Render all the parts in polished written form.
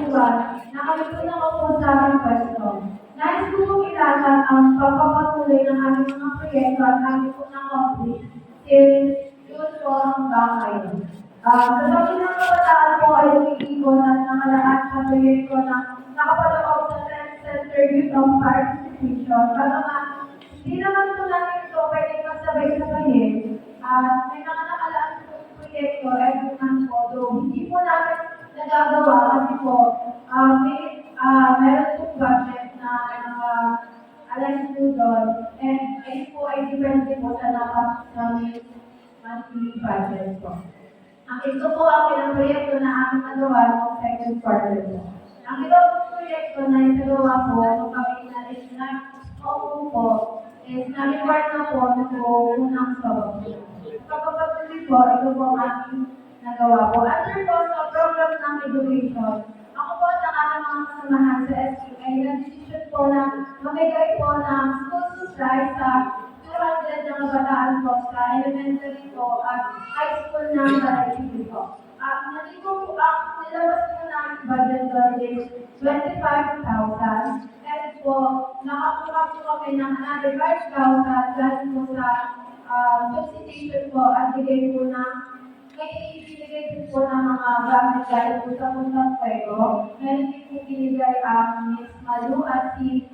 lugar na kami po nakaupo sa aming pwesto. Nais ko pong ilakan ang pagpapatuloy ng aming mga proyekto at aming po na-complete since yun po hanggang ngayon. Sa dami ng kabataan po ay umiikot at nakalaan sa proyekto na nakapaloob sa Center Youth of Participation. Kaya hindi naman po namin ito pwedeng magsabay-sabayin. May mga nakalaan po yung proyekto every month po. So, hindi po namin nagagawa kasi po meron po budget na align po doon. And ayun po ay depende po sa napasok namin monthly budget po. Ito po ang ilang proyekto na aming nagawa noong second quarter po. Ang ibang proyekto na isagawa po, nung kami inalis na po, is na-reward na po noong unang sabag. Kapapatuloy po, ito po ang aming nagawa po. Under po sa program ng education, ako po at ang aking mga kasamahan sa SU ay nag-decision po na mamigay po ng school supply sa 200 na kabataan po sa elementary po at high school ng Barangay po. Nandito po ang nilabas po ng budget doon is 25,000. And po, nakakuha po kami ng another 5,000 dahil po sa substitution po at bigay po ng may ibigay po ng mga gamit dahil po sa puntang kwego. Meron din po binigay ang Miss Malu at si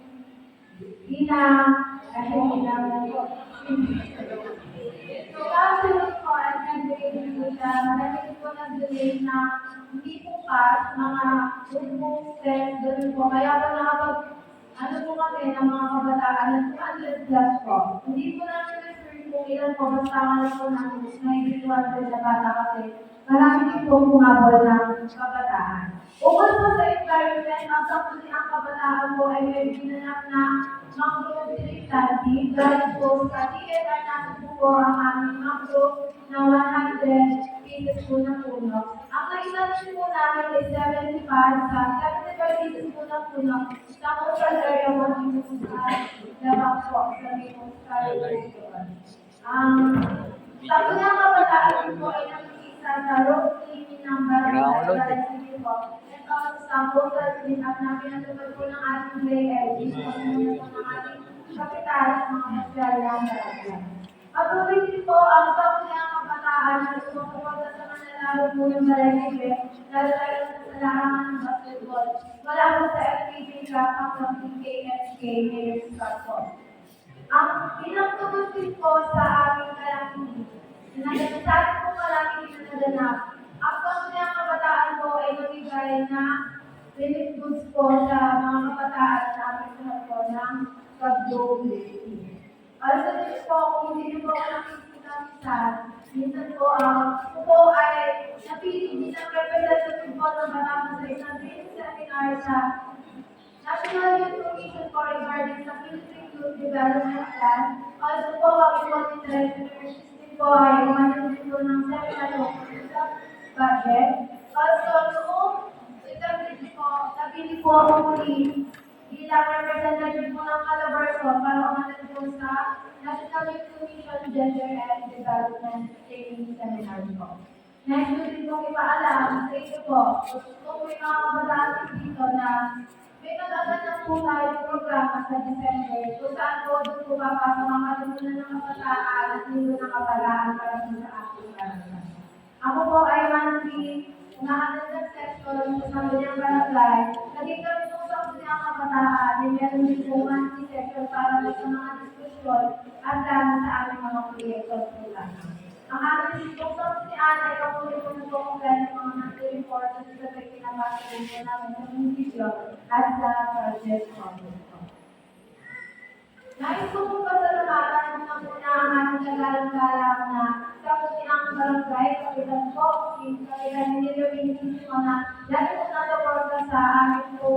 Ina So, kasunod po at nagbigay din po siya. Marami po nagbigay na hindi po pass, mga book test, ganun po. Kaya po nakapag, po kami ng mga kabataan na 200 plus po. Hindi po namin refer kung ilan po, basta lang po namin may 200 na bata kasi marami din po bumabol ng kabataan. Ukol po sa environment, ang sakunin ang kabataan po ay may ginanap na mangrove tree planting. Dahil po sa TNR natin po ang aming mangrove na 100 pieces po na puno. Ang naitanin po namin is 75 pieces po na puno sa coastal area po dito sa labang po sa Minong sabi ng kabataan po ay nakikita sa road cleaning ng barangay po. Ito sa coastal clean at napinatupad po ng ating layer. Ito po ng ating kapital at mga masyal ng barangay. Patuloy din po ang sabi ng kabataan na sumusuporta sa manlalaro po yung barangay, lalo sa larangan ng basketball. Wala po sa FPJ Cup ang PKSK Mayor's Cup po. Ang pinagtugod din po sa aming kalangin, nagsasabi po kalangin na naganap. Ang pagkakita ng kabataan po ay nabigay na relief goods po sa mga kabataan na aming lahat po ng pag-doblity. Also din po, kung hindi po ako nakikita minsan po, po ay napili bilang representative po ng Batangas sa isang seminar sa National Youth Commission for regarding sa Philippine Youth Development Plan. Also po, kami po din po ay umanin po ng seminar sa budget. Also, noong nabili po ako muli bilang representative po ng Calabarzon para umanin po sa National Youth Commission Gender and Development Training Seminar po. Next, din po ipaalam sa inyo po, kung may mga kabataan dito na may nagagad na po tayong programa sa December kung saan po doon po papasok ang kalimunan ng kabataan at libro ng kabataan para po sa ating barangay. Ako po ay monthly umahatid ng section sa Sambuliang Barangay. Naging kami po sa Sambuliang Kabataan at meron din po monthly section para sa mga diskusyon at dami sa aming mga proyekto po lang. Ang aming diskusyon si Ana ay kapulit po na po kung gano'n mga monthly report at sa pinabasa rin po namin sa munisipyo at sa project office po. Nais ko po pasalamatan na muna ang aming nagalang-galang na sa Putinang Barangay, Kapitan po, Kapitan Nilawin po na dahil po nataporta sa aming po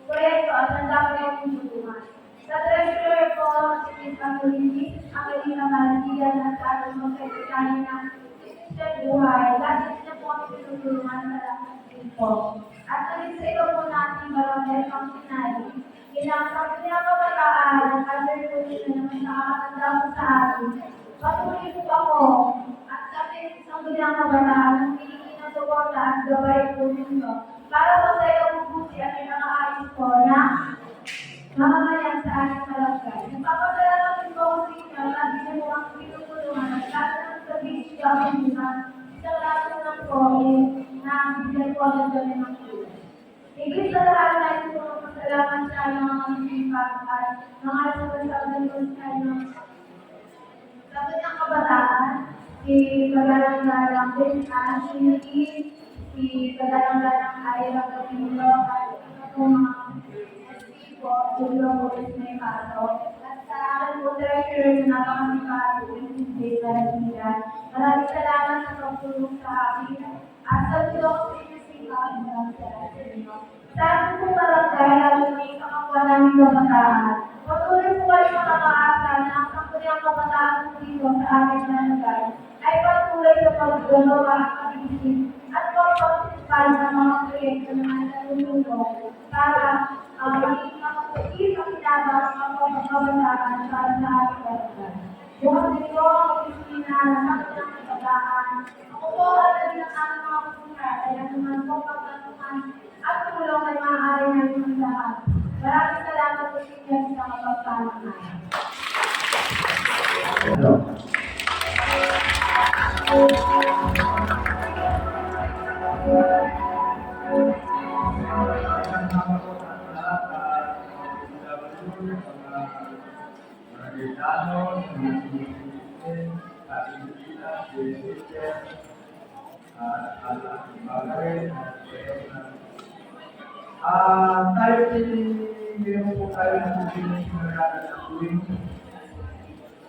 proyekto at ang dami ang tulungan. Sa treasurer po, si Ms. Angelini, Angelina Maldian at sa ating mga sekretary ng Christian Buhay, lagi niya po kami tinutulungan sa lahat po. At naging sa ito po natin barangay ang sinali. Ilang sabi niya kabataan, under po nila naman nakakatanda po sa atin. Patuloy po ako at kami isang bilang kabataan ang pinigin ng suporta at gabay po ninyo para po sa ikabubuti tayo ng pag at mga sabi ko tayo ng sabi ng kabataan, si Kagalang-galang Benta, si Nikki, si Kagalang-galang Ayla Capino, at ito po mga SP po, Julio Boris May Pato. At sa akin po, treasurer na napakamikato, si Jay Garcia. Maraming salamat sa pagtulong sa akin. At sa tulong ko si maraming salamat sa inyo. Sa ating po barangay, lalo na yung kakapwa namin kabataan. Patuloy po kayo makakaasa na ang sangguniang kabataan po dito sa ating barangay ay patuloy sa paggagawa at pag-isip at pagpapasipal ng mga proyekto na nagtutulong para maging makukulit ang kinabang ang kabataan para sa ating barangay. Bukas dito ang opisina ng sangguniang kabataan. Ako po ang ng aming mga pupunta, kaya naman po pagkatukan at tulong ay maaari namin ang lahat. Maraming salamat po sa inyo sa kapagpapanahan. Tayo hindi po tayo nagsisimula ng natin ang tuwing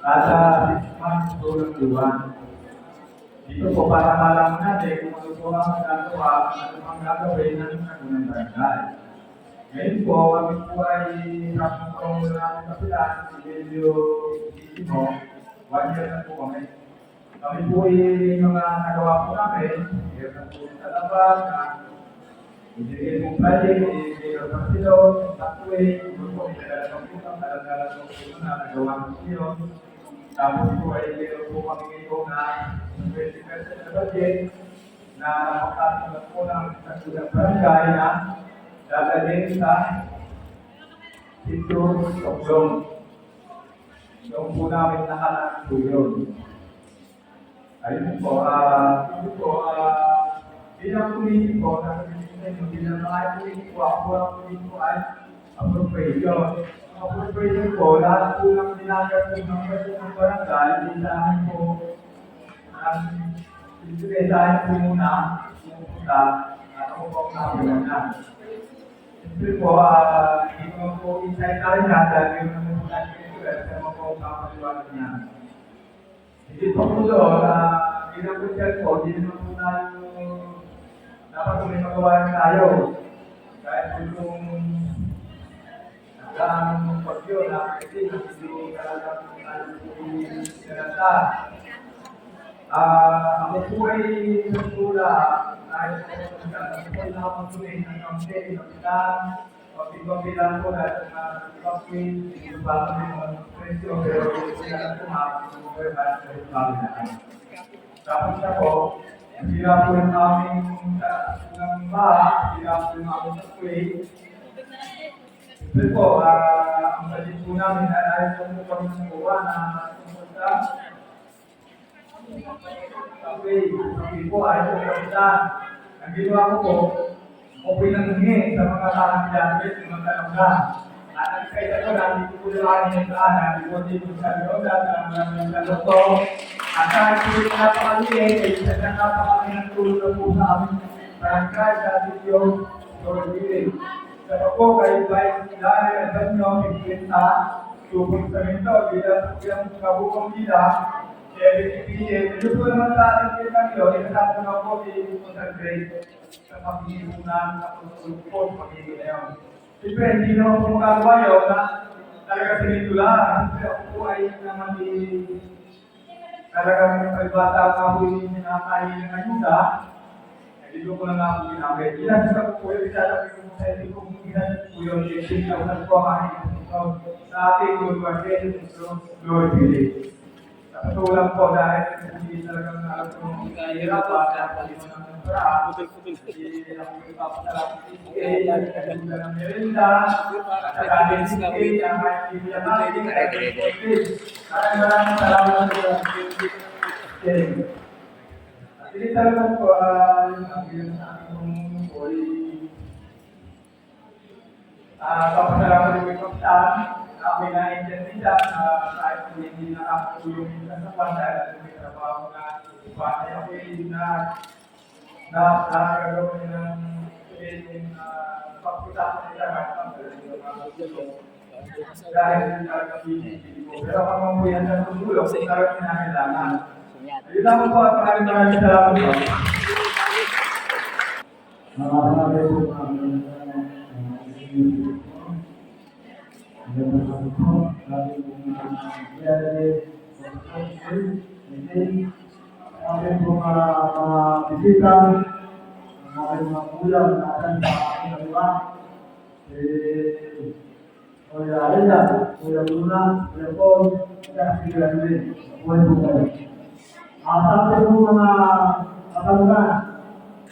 kada 6 months to ng buwan. Dito po para malaman natin kung ano po ang gagawa, ano ang gagawin ng Sangguniang Barangay. Ngayon po, kami po ay nakapagpapong namin kapilan, si Belio Isimo, 1 year na po kami. Kami po ay mga nagawa po namin, meron po sa labas, ibigay mong project, ibigay ang pasilon, takway, kung po pinagalagang po ang talagang po na nagawa po siyo. Tapos po ay meron po kami ngayon na 20% na budget na makakasunod po ng Sangguniang Barangay na dadalhin sa Sitio Soblong. Doon po namin nakalaan po yun. Ayun po, ito po, bilang committee po, bilang mga committee po, ako ang committee po ay appropriation. Ang appropriation po, lahat po ng ginagawa po ng pwede ng barangay, hindi sa amin po, ang sisipetahin po muna, pumunta, at ako po ang nakulang na. Siyempre po, hindi ko po insight na rin natin, dahil yung naman po natin ito, kasi mo po ang kapaliwanag niya. Hindi po po doon, bilang po siya po, hindi naman po na dapat kung may magawa tayo. Kahit kung ang pagyo na kasi hindi talagang pinaganda. Ako po ay nagtula dahil ako po ay nakapagtuloy ng campaign ng ilan, pag-ibang po dahil sa campaign, yung ba kami mga presyo, pero sila lang po makakita sa ibabaw na. Tapos ako, sila po yung aming ng baha, sila po yung aming campaign. Siyempre po, ang budget po namin ay ayaw po kami ng buwan na pumunta. Okay po, ayaw po kapitan. Ang ginawa ko po, okay lang hingi sa mga kakapitan, mga talangga. At ang kaisa ko na, hindi ko lang yung saan, hindi ko dito sa loob, at sa loto. At kahit po yung napakaliit, ay isa na napakaliit ng tulong na po sa aming barangay sa sitio Sorbilig. Sa po kayo guys, dahil alam nyo, pagkita, tubong sa minto, bilang kabukong nila, medyo po naman sa ating kita nyo, inasabi na po i-concentrate sa pag-iipunan, sa pagtulog po, sa pag-iipunan na yun. Siyempre, hindi naman po magagawa yun na talaga sinito lang. Siyempre, ako po ay naman talagang pagbata ka po yung minakain ng ayuda. Dito ko lang ako ginamit. Ginagawa ko po yung isasabi ko sa hindi ko ginagawa po yung ginagawa ko ang sa ating good working, Lord Billy. Sa patulang po dahil hindi talagang alam ko hirap at hindi mo naman paraan. Hindi ako ipapasalamat sa PCA, ang ng merenda, at sa ating PCA, ang kaibigan natin, maraming salamat sa PCA. Hindi talaga po, ang bilang sa aking boy, Papasalamat din ko sa amin na intindihan kahit hindi nakakatulong sa kapan dahil may trabaho na upaya ako na nakagawin ng pagkita nila dahil talaga pinipili ko. Pero kung mamuyan sa tutulong, talaga kinakailangan. Yun lang po at maraming salamat po. Maraming po aking mga bisita, ang aking mga kulang na ating sa aking kaliwa. Kuya Alenda, Kuya Luna, Kuya Paul, at si Kuya Luis. Kuya po kayo. Sa ating po mga katanungan,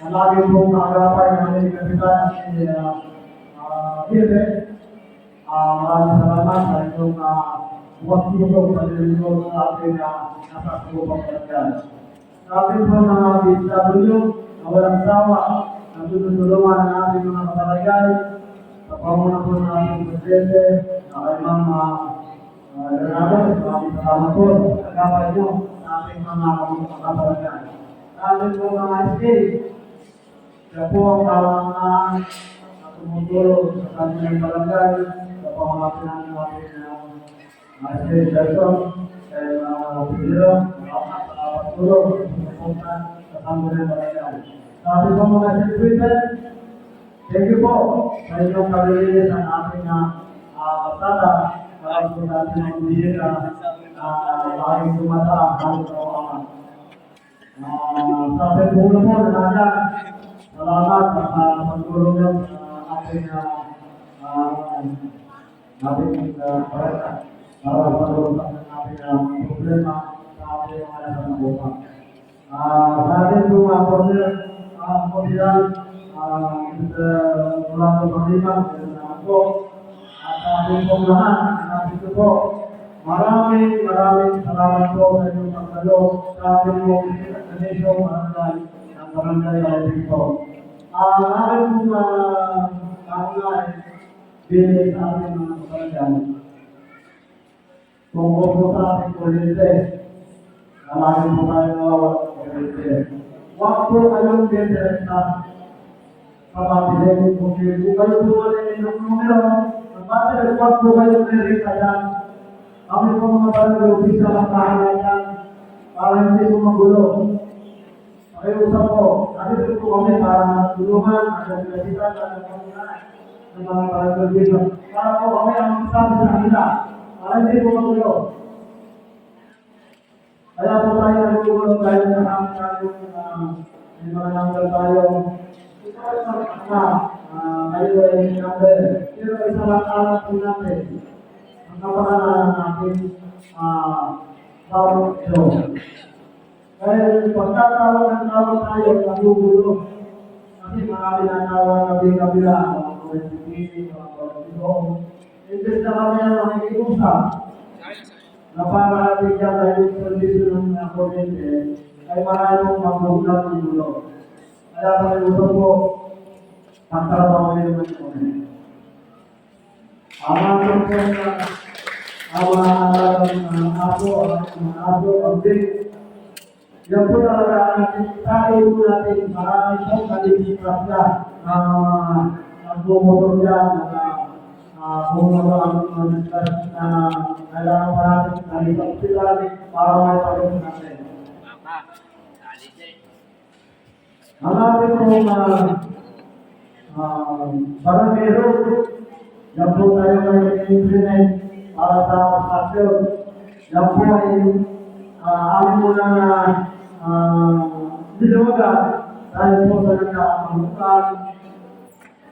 ang lagi pong nakagapay namin yung kapitan si Kirbe. Maraming salamat sa inyong buwag tulong sa nililong sa ating nasa tulong pagkakyan. Sa ating po mga BSW na walang sawa na tutulungan ang ating mga kabarangay sa pamuna po ng ating presidente na kay Ma'am Leonardo. Maraming salamat po sa gabay nyo sa ating mga kabarangay. Sa ating po mga SK, siya po ang kawangan na tumutulong sa kanyang barangay sa pamamagitan ng ating State Person and Pidiro, tulong sa kanyang barangay. Sa ating po mga celebrated, thank you po sa inyong kalilinis ng ating pasada para po sa ating mga bisita aking tumataan halos sa kawangan. Sa ating po na nandiyan, salamat sa pagtulong nyo sa ating parata para pag-uusap ng ating problema sa ating mga nasa buka. Sa ating po mga kordial, mula po Panglimang, at sa ating pong lahat, dito po, maraming salamat po sa inyong pagdalo sa ating pong destination barangay Alvin po. Ang aking kaunay bilis sa ating mga kabarangay. Kung po sa ating kuryente, nalagin po kayo na walang kuryente. Huwag po kayong direkta sa pabiling kung kayo po ulit ng numero, ang battery, huwag po kayong direkta yan. Kami po mga barangay official ang kahalan yan para hindi po magulo. Ay usap po, natin po kami para tulungan ang pinagsitan at pangunaan ng mga barangay dito. Para po kami ang sabi sa kanila, para hindi po magulo. Kaya po tayo nagtulong tayo sa aming may mga number tayo. Ito ay kayo ay number. Pero isa lang alam po natin. Ang kapakanan natin bawat show. Dahil pagkatawag ng tawag tayo, nagugulo. Kasi marami na tawag kabila-kabila, mga kawin-pipili, mga kawin-pipili. Imbes na kami ang nakikiusap, na para bigyan tayo yung servisyo ng kuryente, ay maraming magugulat ng gulo. Kaya pakiusap po, pagtrabaho kayo ng kuryente. Ang aso, ang big, yan po talaga tayo po natin marami pong kalipisasya ng bumotor dyan bumotor ang kailangan pa natin nalipas sila para may pagkakas natin. Ang ating pong barangero, yan po tayo may implement para sa pasasyon. Yan po ay amin mo na dinawagan dahil po sa nagkakamukan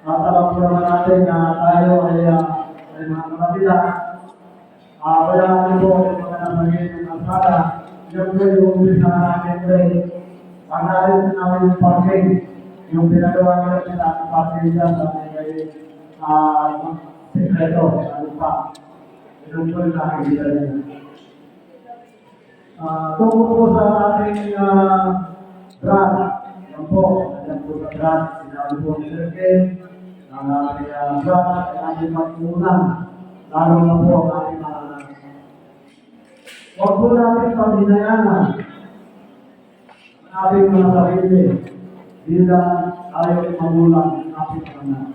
at alam po naman natin na tayo ay mga kapatida. Kaya natin po ang mga nasagin ng alsada, yung po yung umpisa na natin rin. Pagkalit namin yung parking, yung pinagawa nila sila ang parking dyan sa may sekreto sa lupa. Yung po yung nakikita nila. Tungkol po sa ating brand, yan po sa brand, sinabi po ni Sir Ken, ang ating buwan, ang ating pagkulang, lalo na po ang ating mga anak. Huwag po natin paghinayaan ang ating mga sarili bilang ayaw magulang ng ating mga anak.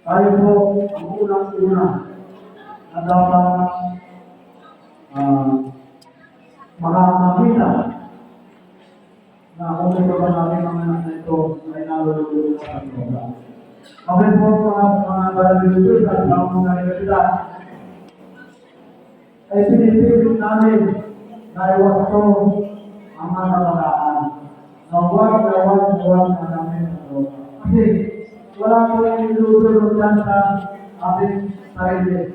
Tayo po ang unang-una na dapat makakita na kung ito ba namin mga anak na ito ay nalululungan sa program. Kami po mga barangay at mga universidad ay pinipilit namin na iwasto ang mga kabataan na huwag na namin sa program. Kasi wala po yung nilulungan dyan sa ating sarili.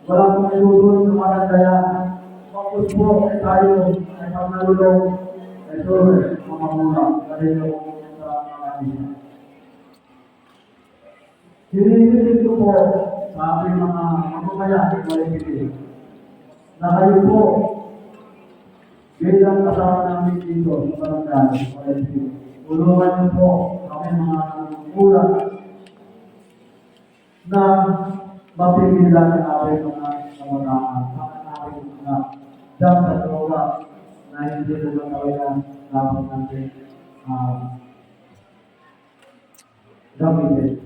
Wala po yung nilulungan sa mga kaya focus po ay tayo ay pagnalulong ay sure mga muna kasi yung sa mga isa. Hinihilig ko po sa ating mga mamamayan at maligid na kayo po bilang kasama namin dito sa barangay maligid. Tulungan niyo po kami mga kulang na mapigilan ang ating mga kabataan at ating mga dam sa droga na hindi naman talaga dapat natin gamitin.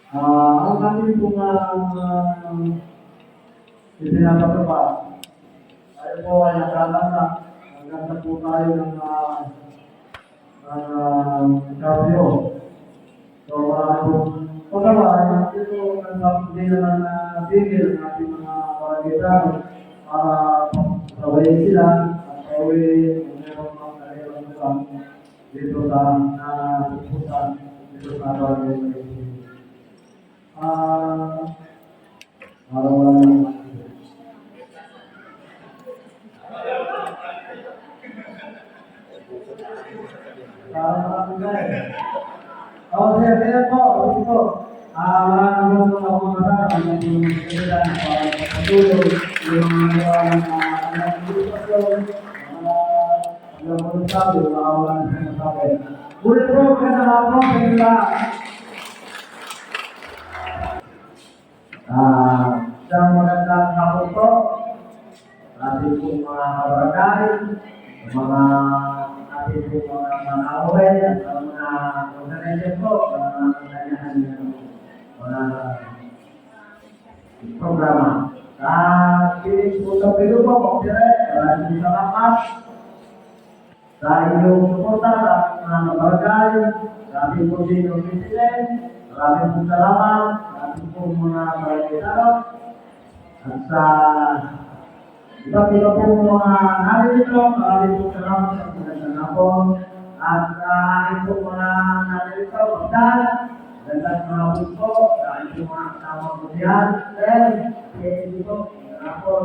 Ang ating pong itinatapos tayo po ay nagkakanta. Nagkakanta po tayo ng karyo. So, pagkala, ito hindi naman tigil ng ating mga barangay para sabayin sila at pauwi kung meron mga kailangan dito sa pupusan dito sa barangay. Araw-araw. Okay, kaya po, maraming ako masarap ang yung kailan para patuloy yung mga edukasyon, mga sabi, mga sinasabi. Ulit po, kasama po sa nila. Isang magandang hapon po, ating pong mga kabarangay, mga ating pong mga manawin, at mga organization po, mga kanyahan mga programa. Piling po sa Pilo po, maraming salamat sa inyong suporta sa mga kabarangay, sa ating po din yung president, maraming po salamat sa ating po mga barangay at sa iba't iba po mga narito, maraming po salamat sa magandang hapon at sa aking po mga narito, magdal, magandang hapon po sa aking mga kasama po diyan, thank you po, magandang hapon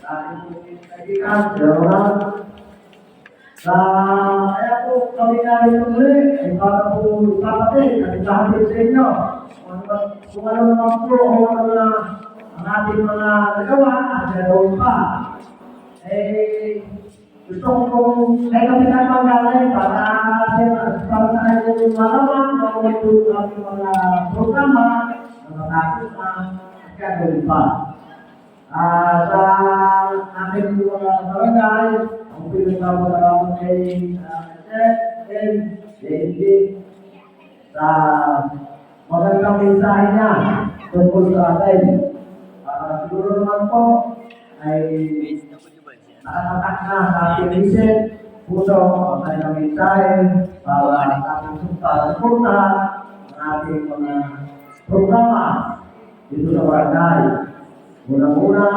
sa aking po kaibigan, Jerolan. Kaya po kami narito muli, ay para po ipapatid at ipahapit sa inyo kung ano naman po o ano na ang ating mga nagawa at gagawin pa. Gusto ko kung may kapitan panggalay para sa ating malaman kung ito ang mga programa na matapos ang gagawin pa. Sa ating mga barangay, ang pinagpapalaman kay David sa magandang mensahe niya tungkol sa atin. Siguro naman po ay nakatatak na sa ating isip, puso, ang kanyang mensahe para sa ating suporta ng ating mga programa dito sa barangay. Una-una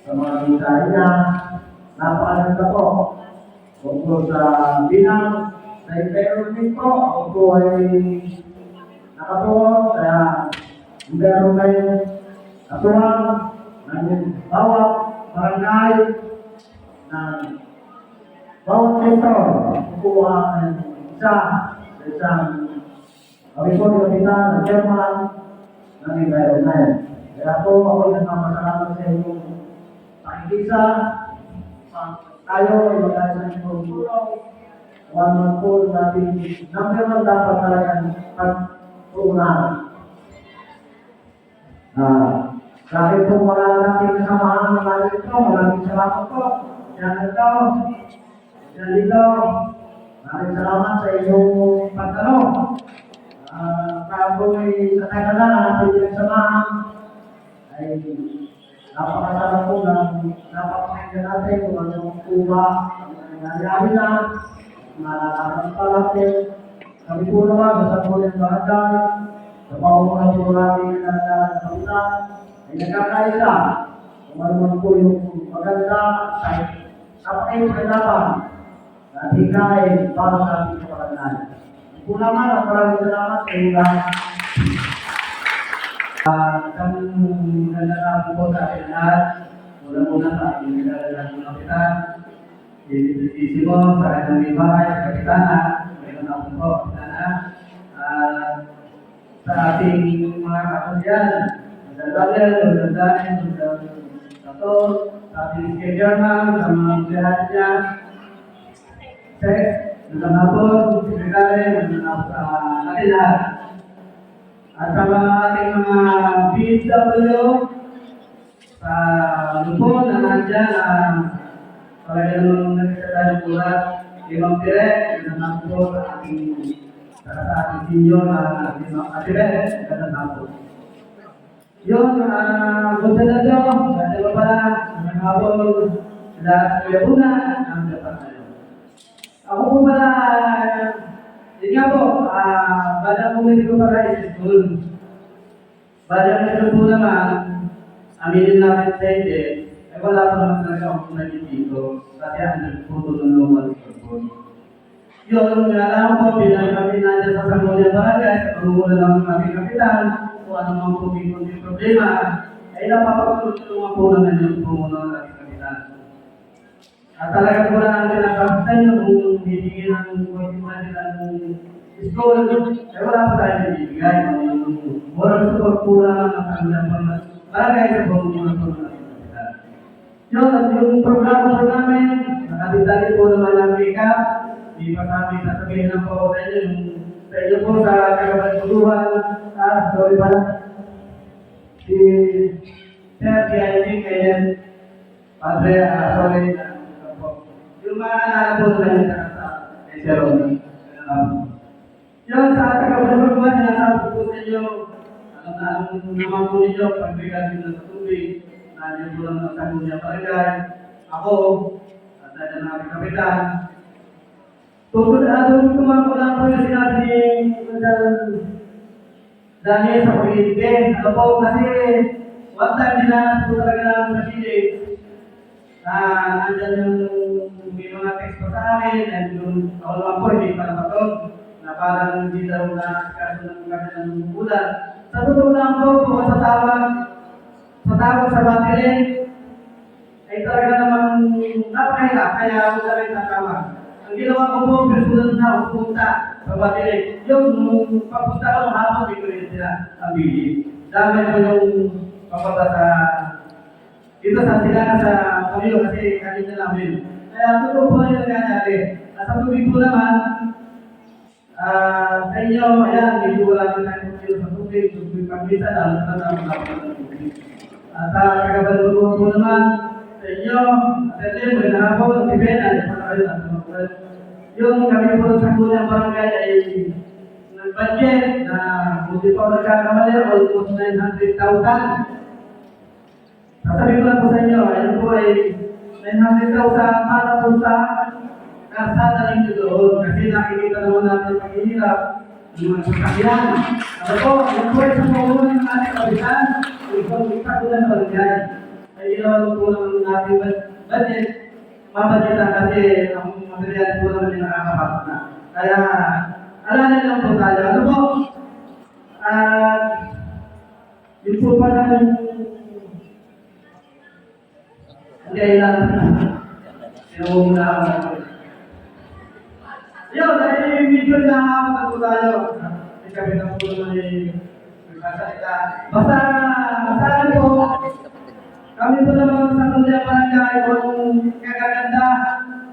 sa mga mensahe niya, napakaganda po tungkol sa binang sa environment po. Ako po ay nakatuon sa environment katuwang ng bawat barangay ng bawat sektor. Kukuha ng isa sa isang kami po yung kapitan ng chairman ng environment. Kaya po ako ay nagmamasalamat sa inyong pakikisa. Tayo ay magkakasin po one po natin, number one dapat talagang pag-uunahan. Dahil po mga nating kasamahan ng natin ito, maraming salamat po. Yan ito, yan dito. Maraming salamat sa inyong pagtanong. Bago ay katagalan ang ating pinagsamahan, ay napakasarap po na napapakinggan natin kung anong kuha ang nangyayari na, malalaman pa natin. Kami po naman, sa po ng barangay, sa pamumunan po natin na kapitan, ay nagkakaisa kung ano man po yung maganda sa pakinggan na hikain para sa ating barangay. Po naman, ang maraming salamat sa iyo lahat. Isang naglalaro po sa ating lahat. Mula-muna sa ating naglalaro ng kapitan. Isisimo sa kanyang bahay, sa kapitana. Mayroon na po, kapitana. Sa ating mga kapatyan, magdadalil, sa ating schedule, sa mga biyahan niya. Magandang hapon, sekretary, magandang hapon sa ating lahat. At sa mga ating mga BW, sa lupon na nandiyan na talagang nagsasabi ng ulat, Imam Pire, magandang hapon sa ating senior na Ate Beth, magandang hapon. Yun, gusto na ito, kasi ba pala, magandang hapon sila sa Kuya Buna, ang dapat tayo. Ako po pala, yun nga po, bala po hindi ko para school. Bala nito po naman, aminin namin sa hindi, ay wala pa naman talaga akong nagtitito, kasi ang nagputo ng local school. Yun, alam ko, bilang kami nandiyan sa Sangguniang Barangay, sa pamumulan ng aming kapitan, kung ano mang po yung problema, ay napapagtulungan po naman yung pamumulan ng aming kapitan. At talaga po na ang pinakapitan nyo kung bibigyan ng kwentuhan nila ng school, ay wala po tayo nabibigay. Moral support po naman ang kanilang barangay sa pamumulan po ng aming kapitan. Yun, at yung programa po namin, nakaditali po naman ang make-up, di pa kami sasabihin lang po sa inyo, sa inyo po sa kagabaliguruhan, sorry pala, si Sir P.I.G. Kayen, Padre, sorry, yung maalala po na yun sa Ezeron. Yun, sa kagabaliguruhan, sinasabi po sa inyo, alam naman po ninyo, pagbigay din sa tubig, nandiyan po lang ng Sangguniang Barangay, ako, at nandiyan na aming kapitan. Tungkol tumako lang po yung sinabi ni Daniel sa pag-ibig. Ano po, kasi one time dinanas po talaga namin sa pilig na nandyan yung may mga text pa sa akin, and yung ako naman po, hindi pa napatog, na parang hindi daw na kaso ng kanilang bulan. Sa totoo lang po, kung sa tawag sa battery, ay talaga namang napakahirap, kaya ako na rin natawag. Ang ginawa ko po, personal na pupunta sa battery. Yung papunta ko ng hapon, hindi ko rin sila ang bili. Dami ko yung papunta sa dito sa sila sa Pamilo kasi kanina namin. Kaya totoo po yung nangyayari. At sa tubig po naman, sa inyo, ayan, hindi ko wala na tayo sa tubig, pag-bisa, lalo na mga tubig. At sa kagabaluluan po naman, sa inyo, at ito, may nahapon, si Ben, ay pagkakalit at mga yung kami po sa Sangguniang Barangay ay nag-budget na hindi pa nagkakamali, almost 900,000. Sasabihin ko lang po sa inyo, ayun po ay 900,000 para po sa kasada rin doon. Kasi nakikita naman natin ang paghihirap ng mga sasakyan. Ano po, ayun po ay sa pamumulan ng ating kapitan, isang Sangguniang Barangay. Ay ginawa po naman natin budget, mabudgetan kasi ang material po naman yung nakakapasok na. Kaya, alanin lang po tayo. Ano po, yun po pa naman ang kailangan. Yung yun, dahil medyo nakakapag po tayo. May kapitan po naman yung nagsasalita. Basta po, kami po naman sa Sangguniang Barangay kung kagaganda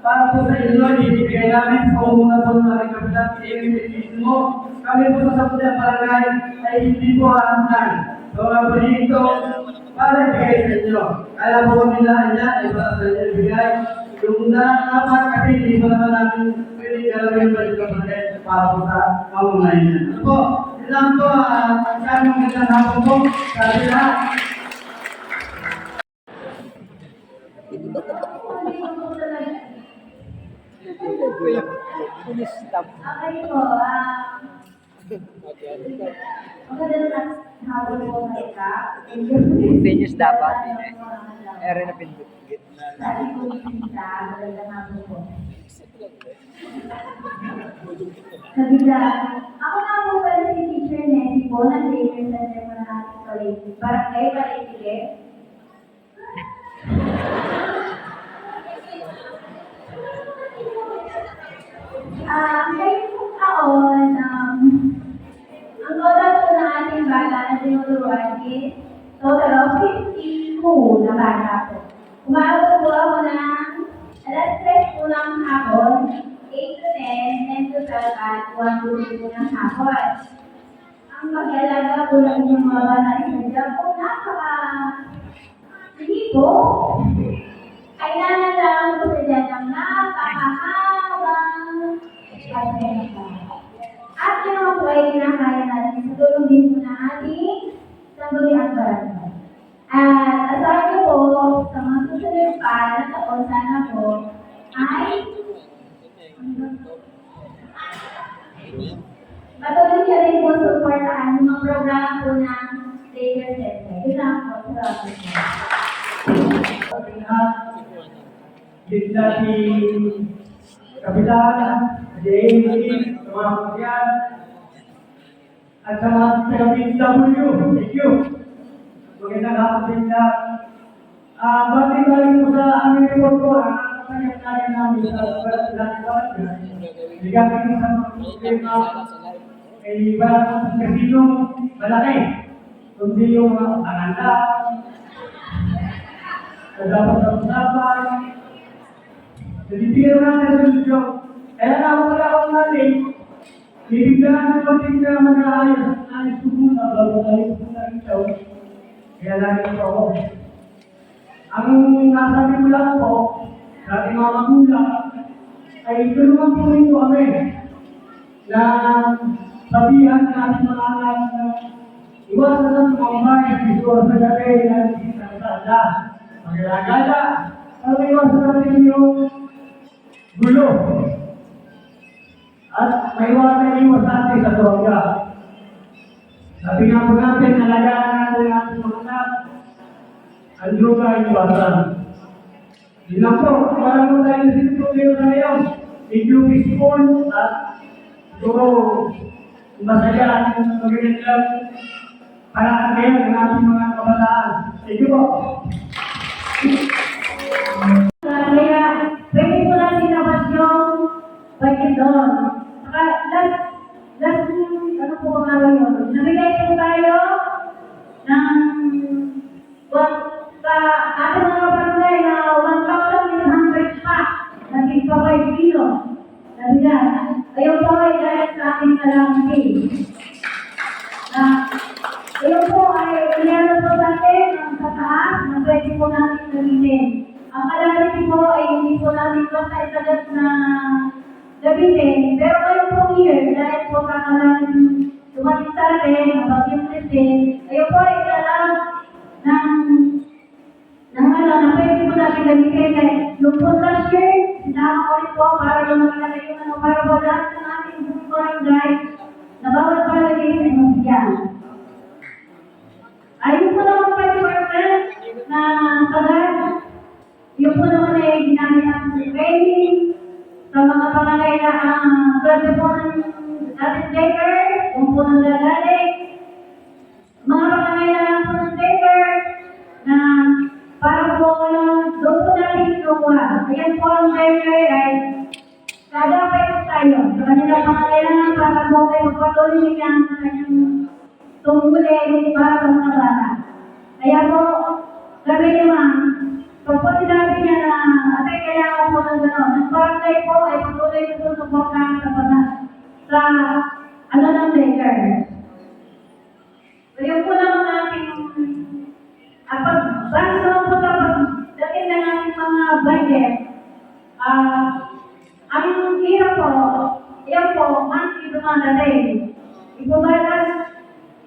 para po sa inyo, ibigay namin sa umunan po ng ating kapitan, i-invitation mo. Kami po sa Sampulang Barangay ay hindi po hahantay. So, ang proyekto, para ibigay sa inyo. Kaya po nila niya, ay para sa inyo ibigay. Yung dapat kasi hindi po naman natin pwede galawin yung proyekto para po sa mamunayin niya. Ano po? Ilang po, kami magandang hapon po sa lahat. Okay po, magandang hapon po kayo. Continuous dapat. Ere na pindot. Sabi ko isa, magandang hapon po. Kabila, ako nga po pala si Teacher Nessie po ng Later Center po ng ating college. Barangay Paligid. Ngayon po taon, ang total po ng ating bata na tinuturuan is total of 52 na bata po. Umabot po ako ng alas 3 po ng hapon, 8 to 10, 10 to 12 at 1 to 3 po ng hapon. Ang pag-alaga po ng inyong mga bata ay sadya po hindi po. Kailangan lang po sadya ng napakahabang pagkakita. At yun naman po ay kinakaya natin sa tulong din po na ating sangguniang barangay. At asahan ko po sa mga susunod pa na taon sana po ay patuloy niya rin po supportahan yung mga programa po ng Later Center. Yun lang po. Kita si Kapitan, si Amy, sa mga kapatyan, at sa mga taga-PW. Thank you. Magandang hapon din lahat. Balik-balik po sa aming report ko, ang kanyang namin sa lahat. Bigyan ko sa mga problema ay iba kasino malaki. Kundi yung mga anganda, na dapat sa usapan, nabibigyan natin sa solusyon. Kaya na ako pala ako natin, bibigyan natin na mag-aayos ko muna bago tayo muna ito. Kaya lagi po ako. Ang nasabi ko lang po, sa ating mga magulang, ay tulungan po rin kami na sabihan ng ating mga anak na iwasan ng mga bayan, ito sa gabi na hindi sa sada. Maglalagala, para iwasan natin yung gulo. At may iwas natin sa droga. Sabi nga po natin, alagaan natin ating mga anak, ang droga ay iwasan. Yun lang po, parang mo tayo sinutulio sa ngayon. Medyo peaceful at siguro masaya at magiging lang para kayo ng ating mga kabataan. Thank you po. Kaya, pwede po natin naman yung budget doon. Saka, last, ano po ang araw yun? Nabigay po tayo ng ating mga barangay na 1,800 pa. Naging pa 5 kilo. Nabigay. Ayun po ay dahil sa ating kalamity. Ayun po ay inano po natin ang sa taas na pwede po natin gamitin. Ang kalamity po ay hindi po natin basta isagat na gamitin. Pero ngayon po year, dahil po kakalang tumating sa atin, ang bagyong Christine, ayun po ay alam na pwede po natin gamitin. Nung po last year, sinama ko rin po para lumagyan kayo para po lahat ng ating buong barangay na bawat barangay ay mabigyan. Ayun po naman pa department na sagat, yun po naman ay ginamit ang training sa mga pangangailangan pwede po ng ating taker, kung po ng gagaling, mga pangangailangan po ng taker na para po doon po natin kinukuha. Ayan po ang taker ay kada kayo tayo sa kanilang pangangailangan para po kayo magpatuloy ng kanyang tungkulin para sa mga bata. Kaya po, gabi naman, Pag po sinabi niya na, ate, kailangan po ng gano'n. Ang barangay po ay patuloy na susuportahan sa ano ng daycare. So, yun po naman ating base naman po sa pagdating na natin mga budget, ang hirap po, yan po, monthly dumadating. Ibubalas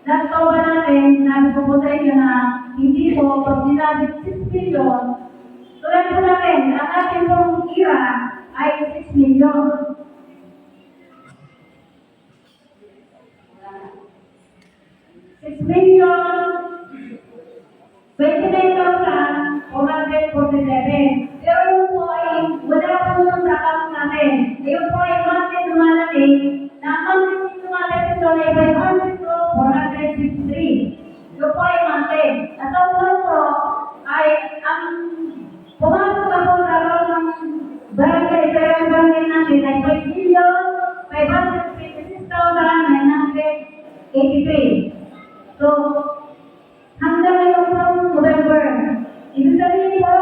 na ba natin, nabi ko po sa inyo na hindi po, pag sinabi 6 million, tulad po natin, ang ating pong ira ay 6 million. 6 million 29,447. Pero yun po ay wala po yung sa account natin. Yun po ay monthly dumadating na monthly dumadating ito ay 500 to 453. Yun po ay monthly. At ang po ay ang pumasok na po sa account ng barangay, pero ang barangay natin ay 5,556,983. So, hanggang ngayon po November, ibig sabihin po,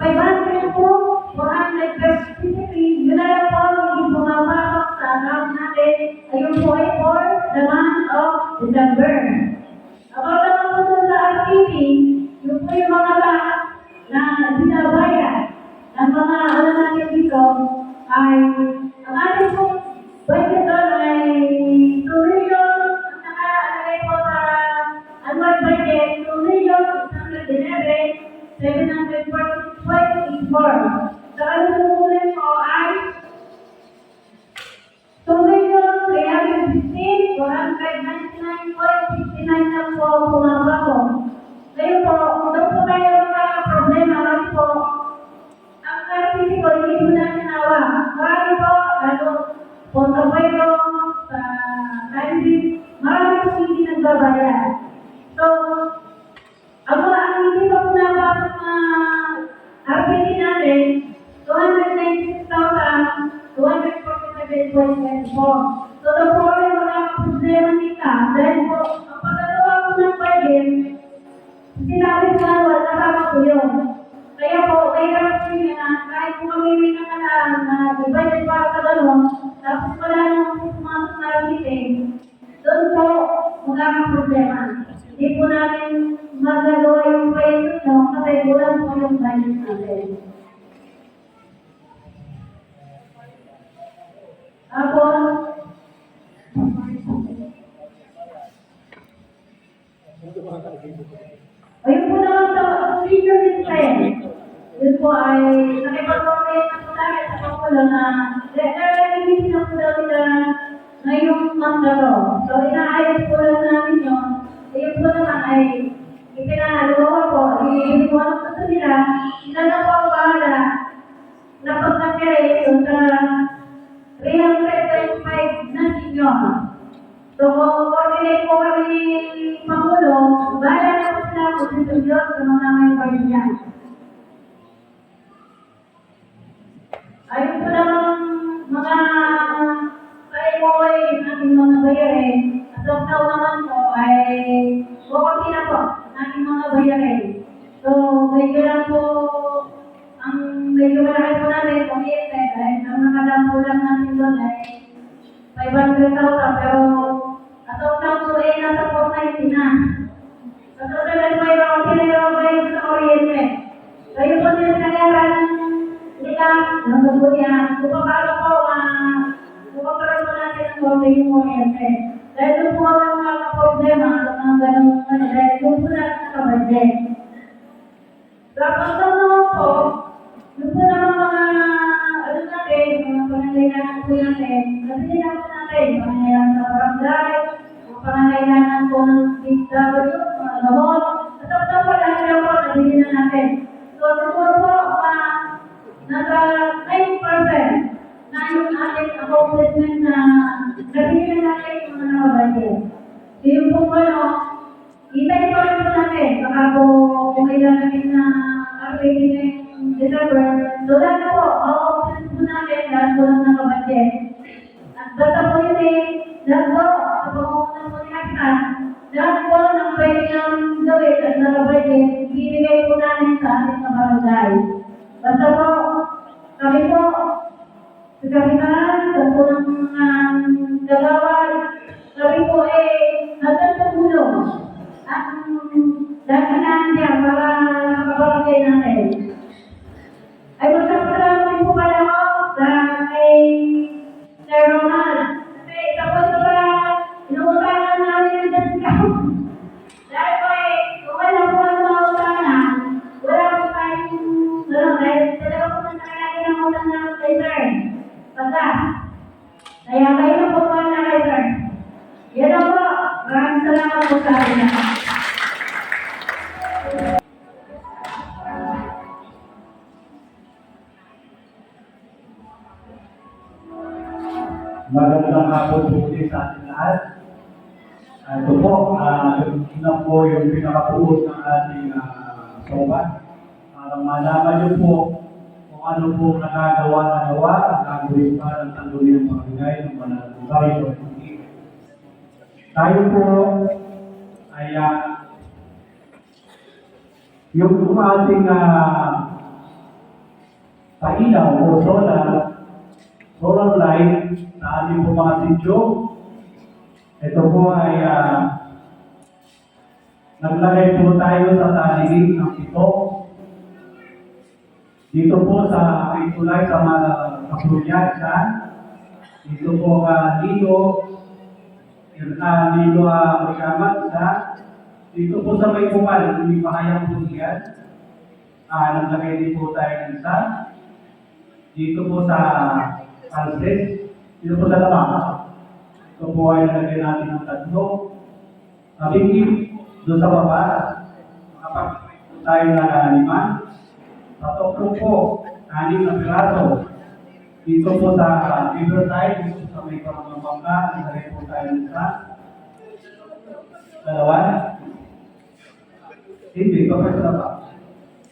500 po, 453, yun na lang po yung bumabasok sa account natin, ayun po ay for the month of December. About naman po dun sa activity, yun po yung mga lahat na binabayan ng mga ano natin dito, ay ang ating po budget doon ay 2 million, ang nakalagay po sa annual budget, 2,611,745.84. Sa kalusulan po ay 2,315,499.69 lang po pumapasok. Ngayon po, doon po tayo mga problema kasi po, ang karapiti ko, hindi po natin nawa. Marami po, lalo po sa Pueblo, sa Kansas, marami po hindi nagbabayad. So, ang hindi pa po napasok na RPT natin, 296,247.24. So, the following mga problema nila, dahil po, ang pagkagawa po ng budget, sinabi ko na wala po yun. Kaya po, kaya po yun na kahit po kami may nakalaan na i-budget para sa gano'n, tapos wala naman po pumasok na meeting, doon po magkakaproblema. Hindi po natin magagawa yung proyekto nyo kasi kulang po yung budget natin. Tapos, ayun po naman sa senior system. Yun po ay nakipag-coordinate na po tayo sa Pangulo na nag-release na po daw nila ngayong month na to. So, inaayos po lang namin yun. Ayun po naman ay ipinahalawa po. Iniwan po sa nila. Sila na po ang bahala na pag-nag-release yun sa 325 na senior. So, coordinate po kami ni Pangulo, bahala na po sila po sa Diyos sa mga may pagyan. Ayun po naman mga kaimoy nating mga bayarin. At ang tao naman po ay bukunti na po nating mga bayarin. So, medyo lang po ang medyo malaki po natin kumiyete dahil ang nakadampo lang natin doon ay 500,000 pero at ang tao po ay nasa 490 na. Sa total po ay mga pinagawa sa kuryente. Kayo po nila nangyarang nila, nagsagot yan. Kung paano po, kupaparato natin ang konti yung kuryente. Dahil doon po ang mga problema at mga ganun, dahil doon po natin nakabadget. Tapos naman po, doon po naman mga, ano natin, mga pangangailangan po natin, kasi nila po natin, pangangailangan sa barangay, mga pangangailangan po ng DW, mga gamot, at tapos po lahat na po, nabili na natin. So, siguro po, nasa 9% na yung ating accomplishment na nabili na natin yung mga nakabadget. So, yung po itay pa rin po natin, baka po kung kailangan natin na upgrade na yung December. So, lahat po, accomplishment po natin, lahat po lang nakabadget. At basta po yun lahat po, sa pangunguna po ni Akta, lahat po ng pwede nang gawin at nakabadget, ibibigay po natin Kagabihan, sa po ng gagawad, sabi ko nagtatulong. At dakilan niya para makabarangay natin. Ay magkakasalamat po pala ako sa kay Sir Ronald. Kasi tapos ba, inuutanan namin yung discount. Dahil po kung wala po ang mga utanan, wala po tayong, dahil talaga po nang nakalagi ng utang na kay Sir. Basta, kaya kayo na po na kay Sir. Yan na po, maraming salamat po sa akin. Magandang hapon po ulit sa ating lahat. Ito po, ito po yung pinakapuos ng ating sobat. Para malaman niyo po kung ano po nagagawa ang gagawin para ng tangguli ng mga bigay ng mananugay o hindi. Tayo po ay yung ating pailaw o solar light sa ating po mga sityo. Ito po ay naglagay po tayo sa taligig ng ito. Dito po sa Itulay sa mga kapulyan. Dito po Nilo Magamat sa dito po sa may bukal, hindi pahayang po yan. Naglagay din po tayo ng isa. Dito po sa Alces, dito po sa Labaka. Ito po ay nalagay natin ng tatlo. Kabingin, doon sa baba, makapag tayo na 5. Sa tokyo po, 6 na piraso. Dito po sa Riverside, dito sa may Pamambangka, nalagay po tayo ng isa. 2. Hindi, kapag sa labak.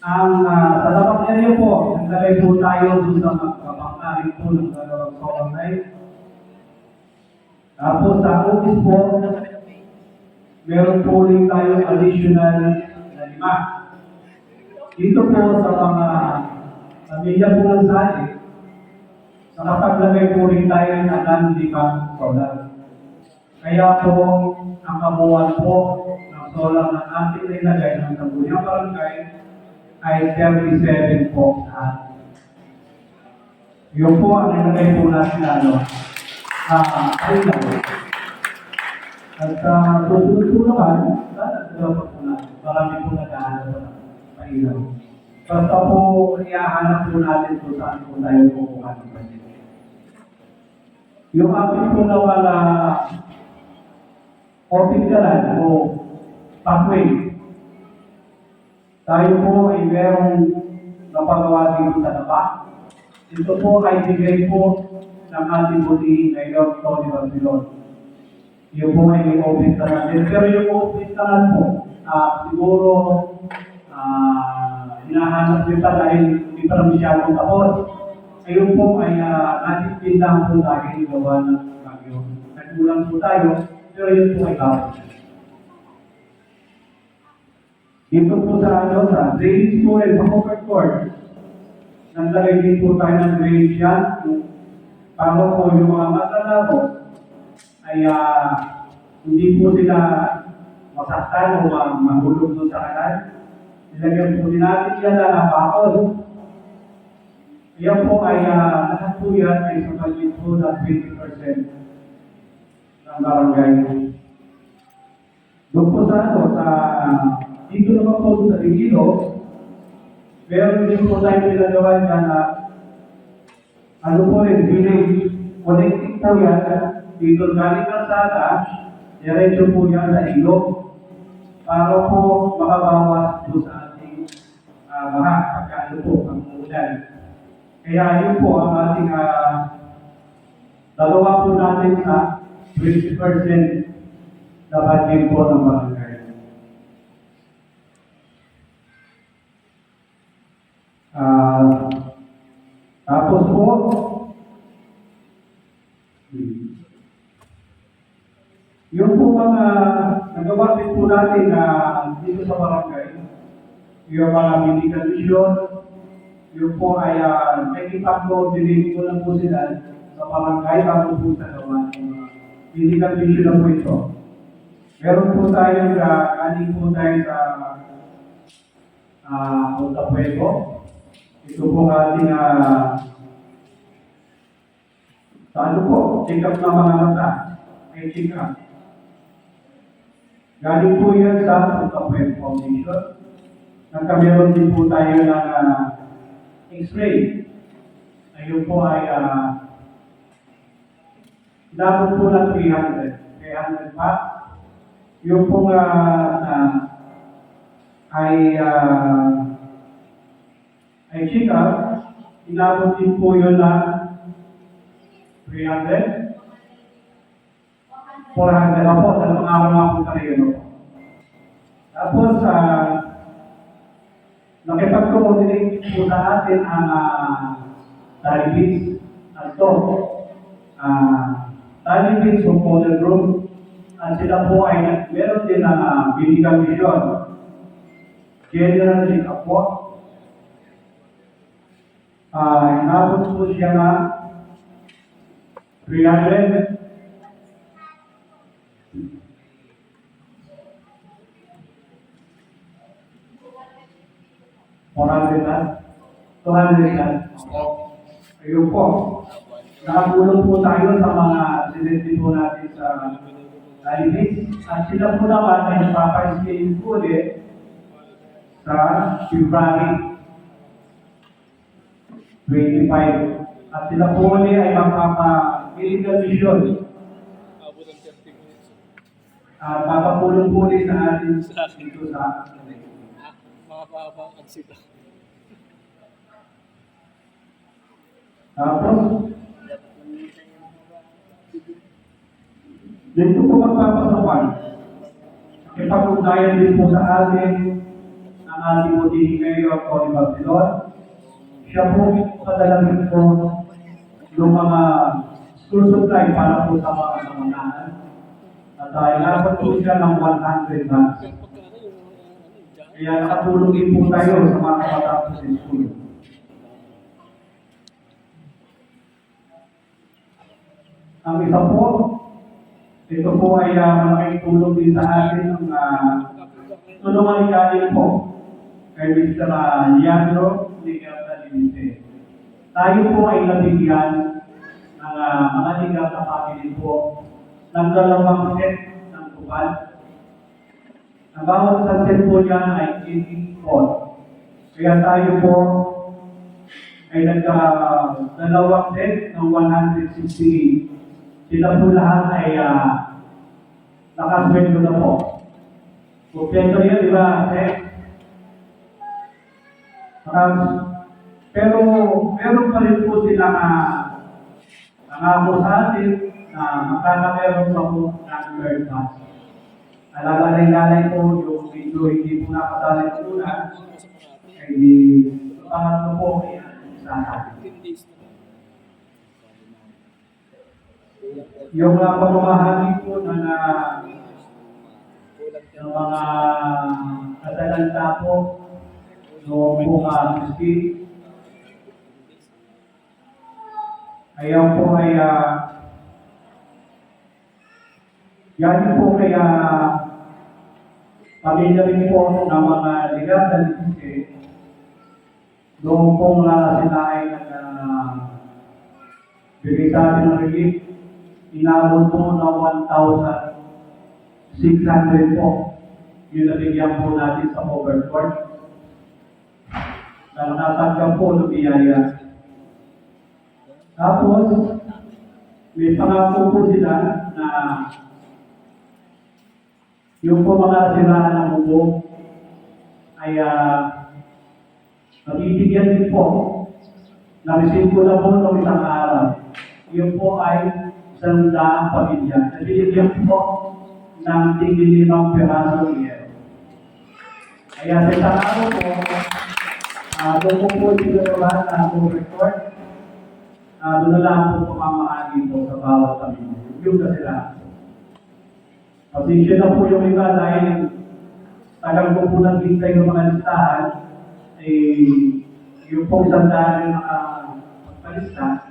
Ang sa labak area po, nalagay po tayo doon sa Pamambangka, rin po ng dalawang solar light. Tapos sa office po, meron po rin tayo additional na 5. Dito po sa mga pamilya po ng sali, nakapaglagay po rin tayo ng non-demand solar. Kaya po, ang kabuuan po ng solar na ating nilagay ng Sangguniang Barangay ay 37 po sa atin. Yun po ang nilagay po natin pailaw. At susunod po naman, dapat po natin. Marami po naghahanap po ng pailaw. Basta po, iahanap po natin po saan po tayo kukuha ng pailaw. Yung ating po naman open galan o pathway. Tayo po ay merong napagawa dito sa labak. Ito po ay bigay po ng ating buti ngayon, Tony Barcelon. Yung po ay may office ka natin. Pero yung office ka lang po, siguro hinahanap nyo pa dahil hindi pa masyadong tapos. Ngayon po ay natipindahan po dahil gawa ng bagyo. Nagkulang po tayo, pero yun po ay kapit. Dito po sa drainage po ay sa covered court. Naglagay din po tayo ng drainage yan. Para po yung mga matalabo ay hindi po sila masaktan o mahulog doon sa kanal. Nilagyan po din natin yan na bakod. Yan po ay lahat po yan ay sa budget po na 20% ng barangay. Doon po sa dito naman po sa Tigilo, meron din po tayo pinagawa dyan po rin, village, connecting po yan, dito galing kalsada, diretso po yan sa ilog, para po makabawas po sa ating mga pagkano po, ang ulan. Kaya yun po ang ating dalawa po natin sa 20% na budget po ng barangay. Tapos po, yung po mga nagawa din po natin dito sa barangay, yung mga mini condition, Yun po ay nakikipag-coordinate ko lang po sila sa barangay bago po sa gawa ng mga physical issue na po ito. Meron po tayong galing po tayo sa Punta Pueblo. Ito po ating sa ano po, check-up ng mga mata. May check-up. Galing po yan sa Punta Pueblo Foundation. Nagkameron din po tayo ng X-ray. Ayun po ay dapat po ng 300 pa. Yung po ay check-up, inabot din po yun na 300, 400 na po, dalawang araw na po tayo yun. Tapos, nakipag-coordinate po sa atin ang diabetes at ito. Diabetes component group, at sila po ay meron din ang medical vision. General check-up po. Inabot po siya na 300. $400. Ayun po. Nakatulong po tayo sa mga sinenti po natin sa diabetes. At sila po naman ay nagpapaiskate po ulit sa February 25. At sila po ulit ay magpapa-medical mission. At papapulong po ulit sa atin dito sa tapos, dito po magpapasapan. Ipag-ugnayan din po sa atin ang ating muting mayor, Tony Barcelon. Siya po padalagin po ng mga school supply para po sa mga kamanahan. At inabot po siya ng 100 bags. Kaya nakatulong din po tayo sa mga kabataan sa school. Ang isa po, ito po ay malaking tulong din sa atin ng tulungan galing po kay Mr. Leandro Ligarda Limite. Tayo po ay nabigyan ng mga ligaw na family po ng 2 set ng tubal. Ang bawat sa set po dyan ay 18 pot. Kaya tayo po ay nagka-2 set ng 160. Sila po lahat ay nakasweldo na po. Kumpleto yun, di ba? Pero meron pa rin po sila nangako sa atin na magkakameron pa po ng third class. Alagalay-galay po yung video hindi po nakasali ng una, ay pangatlo po ay sa atin. Yung pamamahagi po ng mga katalanta po noong pong Kristi, ayaw po ay yan po kaya pamilya rin po ng mga ligat na Kristi noong pong sila ay bigay sa atin ng relief. Inabot po ng 1,600 po. Yung nabigyan po natin sa overcourt. Na natanggap po ng biyaya. Tapos, may pangako po sila na yung po mga siraan ng bubong ay mabibigyan din po. Na-receive ko na po ng isang araw. Yung po ay isang daang pamilya. Nabibigyan po ng tig-5 piraso niya. Kaya sa isang araw po, doon po siguro lahat na record, doon na lang po pamamahagi po sa bawat pamilya. Yung na sila. Pasensya na po yung iba dahil tagal ko po naghintay ng mga listahan, yung pong sandaan yung nakapalista,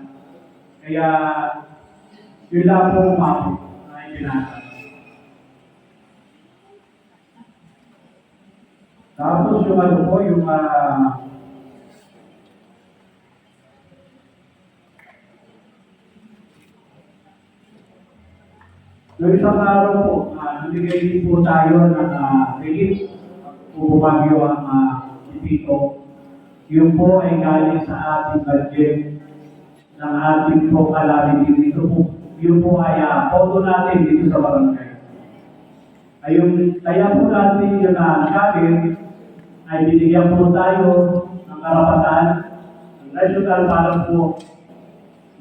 kaya yun lang po umabot na ibinasa. Tapos yung ano po, yung yung isang araw po, nabigay din po tayo ng relief kung bumagyo ang Pipito. Yun po ay galing sa ating budget ng ating po calamity dito po. Yun po ay pondo natin dito sa barangay. Ayun, kaya po natin yun nagaling ay binigyan po tayo ng karapatan ng national para po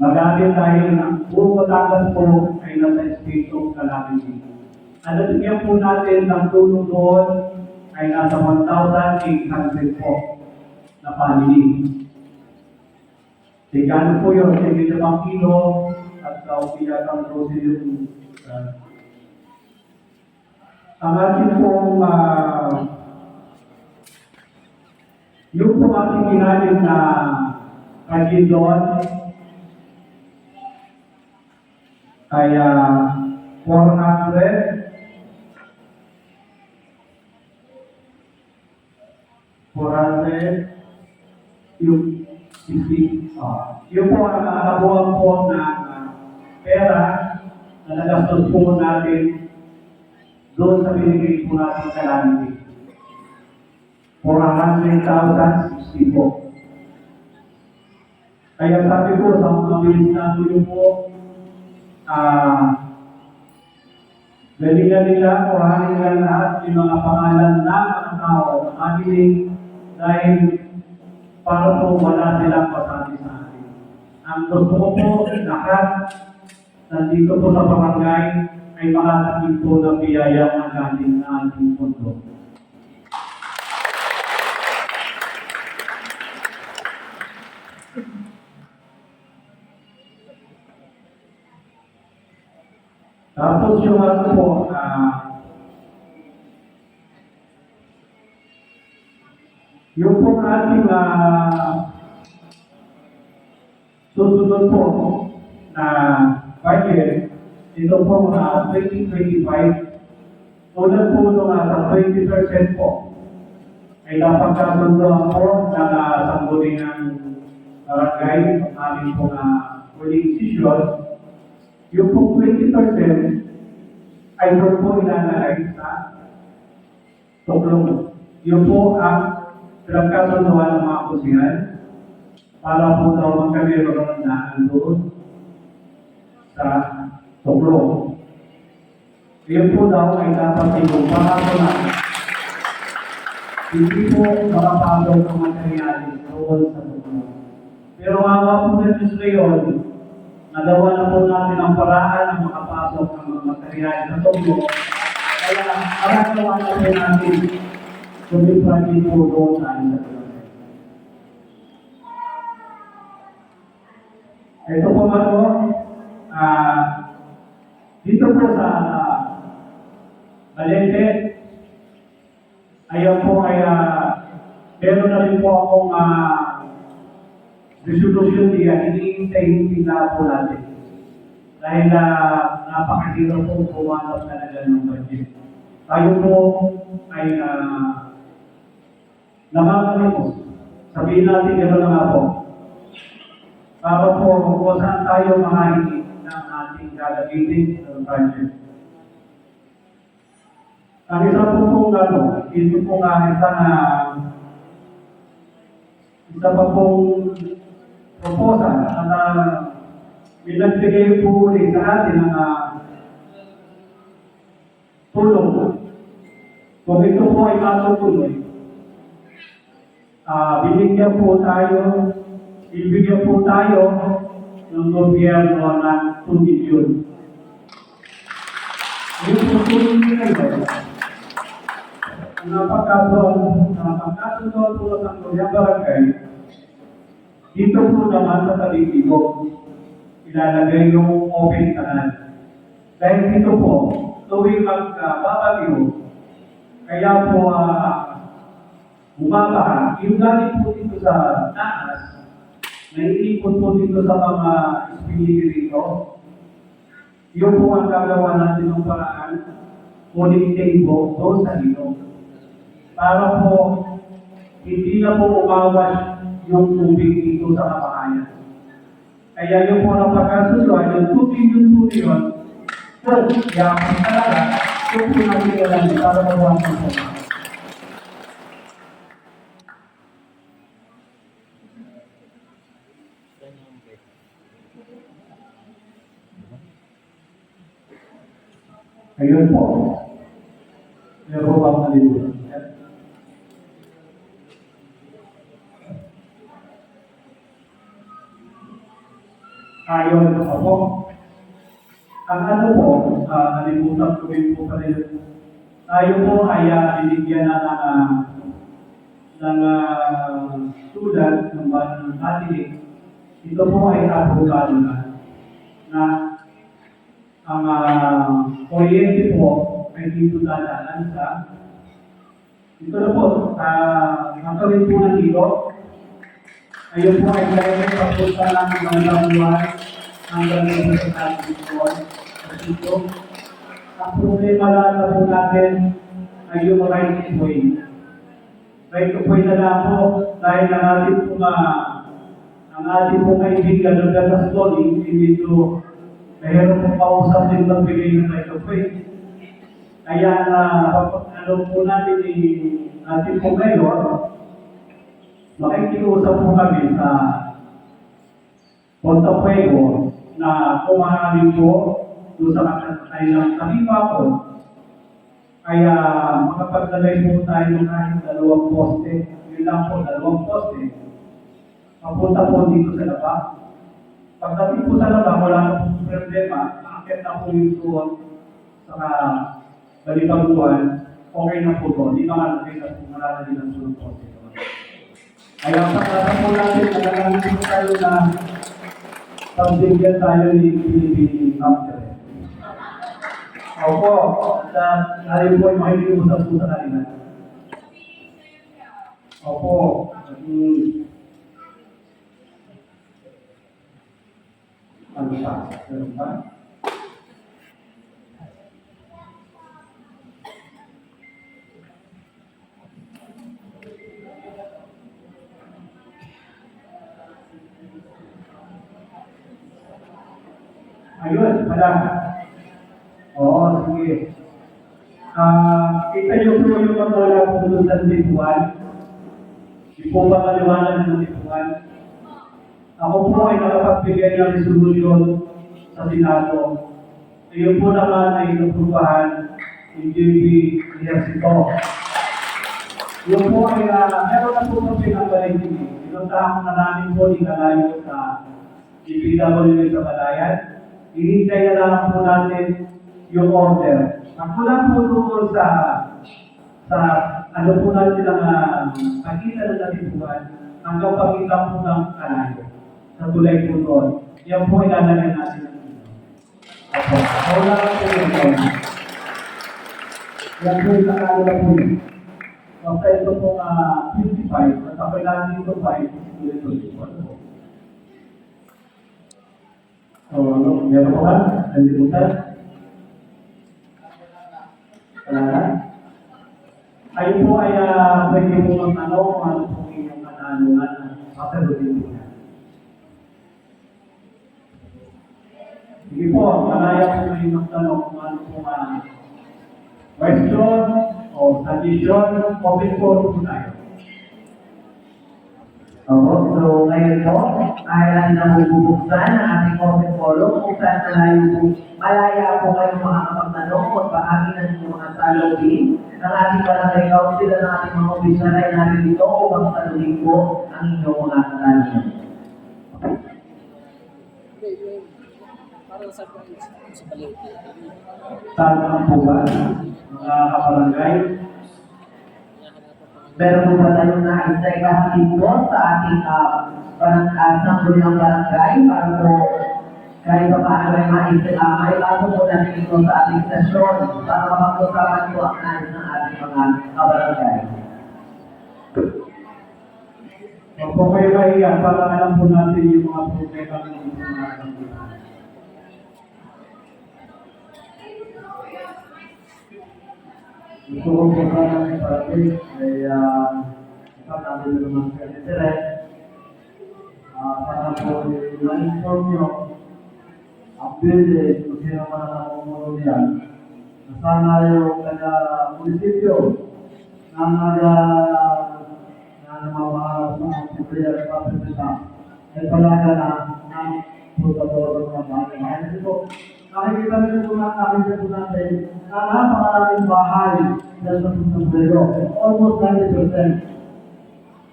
magamit tayo ng buong Batangas po ay nasa state of calamity. Ang nabigyan po natin ng tulong doon ay nasa 1,800 po na family. Tigano po yun, sige 5 kilo at kaupiyak ang grocery yung ang ating pong yung po ating ginaling na kagin doon ay 400 yung 50 yung po ang nakabuhan po ng pera na nagastos po natin doon sa binigay po natin calamity. 400,060 po. Kaya sabi ko sa mga ministro yun po, galingan nila, kuhanin nila lahat yung mga pangalan ng mga tao na kaniling dahil para po wala silang pasabi sa atin. Ang gusto ko po, lahat nandito po sa barangay ay makakakit po ng biyaya ng galing na ating pundo. Tapos yung ano po, yung po ating susunod po na budget, ito po 2025, tulad po nung sa 20% po, ay dapat kasunduan po ng sangguniang barangay, ang aming po huling decision. Yung po 20% ay doon po ilalagay sa tuklong. Yung po ang pinagkasunduan ng mga kusihan para po daw magkamiroon na doon sa tuklong. Yun po daw ay dapat yung pangakunan. Hindi po makapagaw ng materyales doon sa tuklong. Pero mga po na Diyos ngayon, nagawa na po natin ang paraan ng makapasok ng mga materyales sa tuklong. Kaya maragawa na po natin sumipagin po doon sa ating sa tuklong. Ito po nga po, dito po sa Balente, ayaw po ay meron na rin po akong resolution niya, hinihintay na po natin. Dahil napakahirap po pumanap talaga ng budget. Tayo po ay namamalimos. Sabihin natin gano'n na nga po. Para po kung saan tayo mahahigit ng ating gagamitin ng budget. Ang isa po pong ito po isa pa pong proposal na pinagbigay po ulit sa atin ng tulong. Kung ito po ay matutuloy, ibigyan po tayo ng gobyerno ng 2 milyon. Yung tutulong nila ito, napagkasuhan po sa Korea Barangay, dito po naman sa Talitigo, ilalagay yung open canal. Dahil dito po, tuwing magbabagyo, kaya po bumaba, yung galing po dito sa taas, naiipon po dito sa mga espiritu dito, yung po ang gagawa natin ng paraan, connecting po doon sa ilog. Para po, hindi na po umawas yung tubig dito sa kabahayan. Kaya yung po ng pagkasunod, yung tubig yung tubig yun, so, yaman talaga, yung po natin alam para mawasan po. Ayun po. Meron bang nalimutan? Ayun po. Ang ano po, nalimutan ko rin po pala yun. Tayo po ay binigyan ng sulat ng Banang Katolik. Ito po ay abogado na ang kuryente po ay dito dadaan sa ito na po, nakawin po ng ilog. Ayun po ay direct papunta lang ng mga buwan hanggang sa ating dito. Ang problema lang na po natin ay yung right of way. Right of way na lang po dahil ang ating po kaibigan ng Gatas Tony, hindi dito mayroon po kausap din magbigay ng right of way. Kaya ano po natin ating po ngayon, makikiusap po kami sa Ponta Fuego na kumahali po doon sa kanilang kaliwa po. Kaya makapagdalay po tayo ng kahit 2 poste. Yun lang po, 2 poste. Papunta po dito sa laba. Pagdating po sa laba, wala na po problema. Nakakit na po yung doon sa balibaguan. Okay na po doon. Di ba nga nakita po marami din ang sunod poste. Kaya pagkata po natin, nagagaling po tayo na pagbigyan tayo ni Pilipini Master. Opo, tayo po ay makikiusap po sa kanila. Opo, ano pa? Ano pa? Ayun, wala. Oo, sige. Kita niyo po yung mga puno sa Lipuan. Di po ba maliwanag ng Lipuan? Ako po ay nakapagbigay ng resolusyon sa Senado. Ayun po naman ay naprubahan ng JB Ejercito. Yun po ay meron na po ng pinagbaling din. Pinuntahan na namin po di kalayo sa DPWH sa Balayan. Hinintay na lang po natin yung order. Magmula po doon sa ano po natin ang pagkita ng natipuan hanggang pagkita po ng kalayo. Sa tulay po doon. Yan po ilalagyan natin ng ito. Ako. Wala lang po yung doon. Yan po yung nakalo na po yun. Basta ito po 55. At ako natin ito 5. Ito po. So, meron ko ba? Nalimutan? Wala na? Ayun po ay pwede po magtanong kung ano po inyong katanungan na pasagutin po na. Sige po, malaya po kayo magtanong kung ano po question o suggestion, open po tayo. So ngayon po, ay natin na bubuksan ang ating open forum kung saan malaya po kayo makakapagtanong kung bahagi ng inyong mga salubin ng ating barangay council at ng ating mga opisyal ay natin dito upang saluhin po ang inyong mga katanungan. Tama po ba, mga kabarangay? Meron po ba tayong nais na ikahatid po sa ating sangguniang barangay para po kahit pa paano ay maipaso po natin ito sa ating sesyon para mapag-usapan po ang nais ng ating mga kabarangay. Huwag po kayo mahiya para alam po natin yung mga problema ng mga natin. Gusto ko po sana may parating ay isang natin na naman sa internet. Sana po na-inform nyo ang building kung sino man ang namumuno niyan. Sana yung kanya munisipyo na namamaharap sa Supreme Patrolita ay palaga na ng protocol ng mga bahay. Kasi po, nakikita niyo po na nakikita po natin na napakaraming bahay na sa Supreme, almost 90%.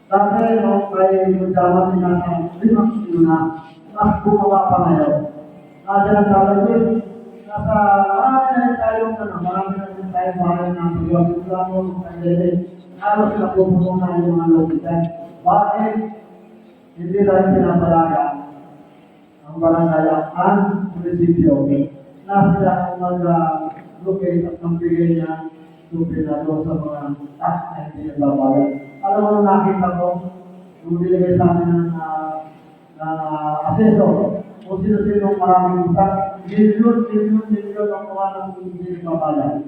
Dati, nung kay Mudaman nila sa 5 kilo na, mas bumawa pa ngayon. Kasi nagsasabi, nasa marami na rin tayong marami na rin tayong bahay na pag-iwag mo ng pandemic. Halos napupuno na yung mga lobitan. Bakit? Hindi rin pinapalaga ang barangay ang munisipyo na sila ang mag-locate at magbigay niya supinado sa mga tax na hindi nagbabayad. Alam mo nung nakita ko, nung binigay sa amin ng aseso, kung sino-sino maraming utang, milyon ang mga nang hindi nagbabayad.